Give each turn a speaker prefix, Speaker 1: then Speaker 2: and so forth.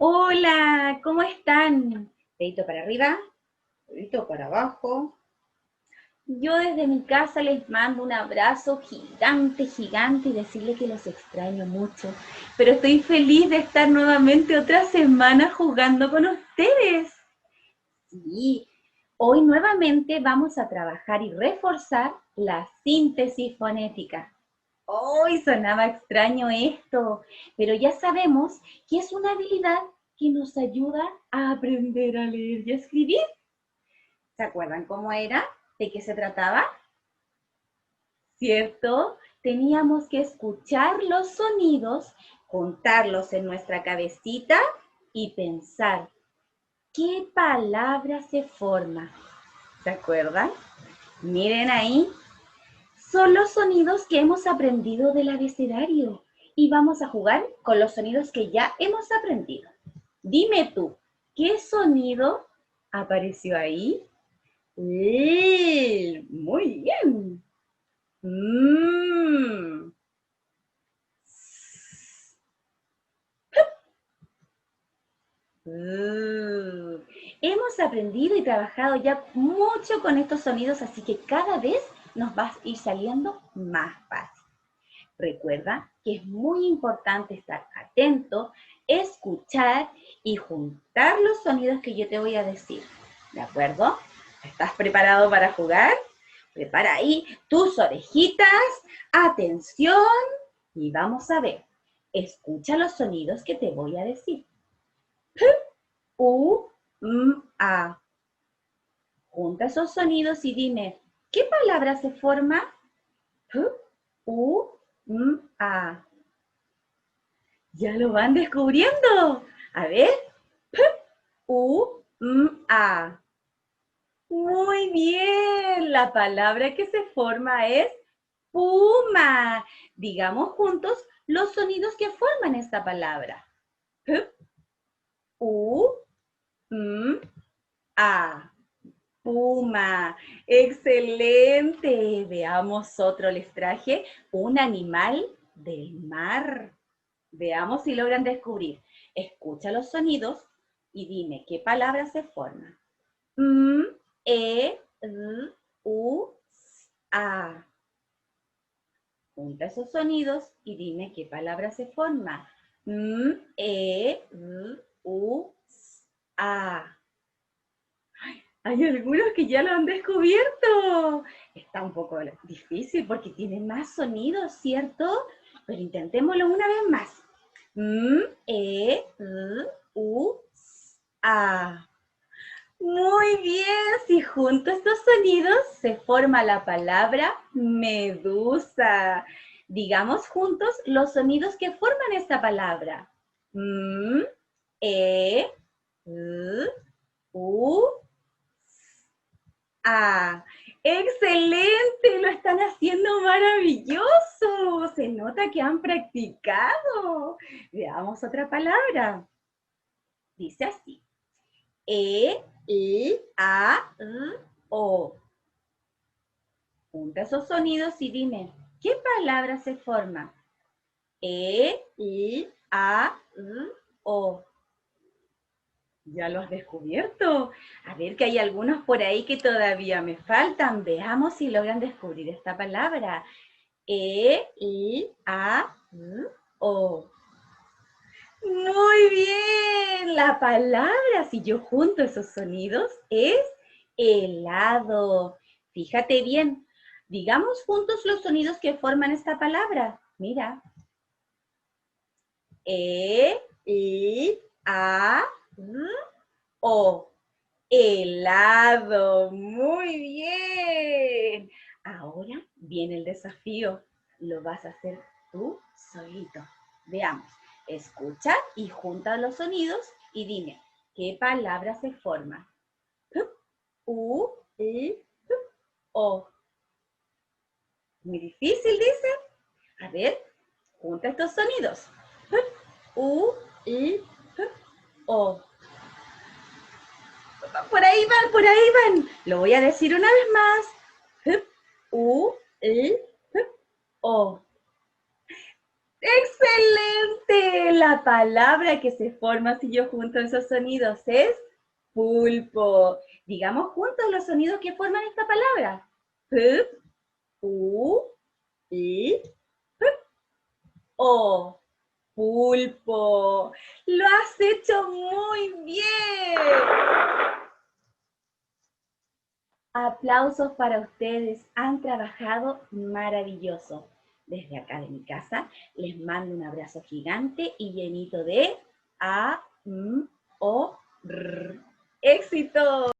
Speaker 1: Hola, ¿cómo están? Dedito para arriba, dedito para abajo. Yo desde mi casa les mando un abrazo gigante, gigante y decirles que los extraño mucho. Pero estoy feliz de estar nuevamente otra semana jugando con ustedes. Sí, hoy nuevamente vamos a trabajar y reforzar la síntesis fonética. Hoy sonaba extraño esto, pero ya sabemos que es una habilidad que nos ayuda a aprender a leer y a escribir. ¿Se acuerdan cómo era? ¿De qué se trataba? ¿Cierto? Teníamos que escuchar los sonidos, contarlos en nuestra cabecita y pensar qué palabra se forma. ¿Se acuerdan? Miren ahí, son los sonidos que hemos aprendido del abecedario y vamos a jugar con los sonidos que ya hemos aprendido. Dime tú, ¿qué sonido apareció ahí? Muy bien. Mm. Uh. Hemos aprendido y trabajado ya mucho con estos sonidos, así que cada vez nos va a ir saliendo más fácil. Recuerda que es muy importante estar atento, escuchar y juntar los sonidos que yo te voy a decir. ¿De acuerdo? ¿Estás preparado para jugar? Prepara ahí tus orejitas, atención y vamos a ver. Escucha los sonidos que te voy a decir. P, U, M, A. Junta esos sonidos y dime, ¿qué palabra se forma? P, U, M, A. Ya lo van descubriendo. A ver. P, U, M, A. Muy bien. La palabra que se forma es puma. Digamos juntos los sonidos que forman esta palabra. P, U, M, A. Puma. Excelente. Veamos otro. Les traje un animal del mar. Veamos si logran descubrir. Escucha los sonidos y dime qué palabra se forma. M, E, R, U, A. Junta esos sonidos y dime qué palabra se forma. M, E, R, U, A. Hay algunos que ya lo han descubierto. Está un poco difícil porque tiene más sonidos, ¿cierto? Pero intentémoslo una vez más. M, E, R, U, A. Muy bien, si junto estos sonidos se forma la palabra medusa. Digamos juntos los sonidos que forman esta palabra. M, E, R, U, A. ¡Excelente! Lo están haciendo maravilloso. Se nota que han practicado. Veamos otra palabra. Dice así. E, I, A, R, O. Junta esos sonidos y dime, ¿qué palabra se forma? E, I, A, R, O. ¿Ya lo has descubierto? A ver que hay algunos por ahí que todavía me faltan. Veamos si logran descubrir esta palabra. E, I, A, R, O. Muy bien. La palabra, si yo junto esos sonidos, es helado. Fíjate bien. Digamos juntos los sonidos que forman esta palabra. Mira. E, I, A, R, O. Helado. Muy bien. Ahora viene el desafío. Lo vas a hacer tú solito. Veamos. Escucha y junta los sonidos y dime, ¿qué palabra se forma? P, U, I, P, O. Muy difícil, dice. A ver, junta estos sonidos. P, U, I, P, O. Por ahí van, por ahí van. Lo voy a decir una vez más. P, U, I, P, O. ¡Excelente! ¡Excelente! La palabra que se forma si yo junto esos sonidos es pulpo. Digamos juntos los sonidos que forman esta palabra. P, U, I, P, O. Pulpo. Lo has hecho muy bien. Aplausos para ustedes. Han trabajado maravilloso. Desde acá de mi casa les mando un abrazo gigante y llenito de A, M, O, R. ¡Éxito!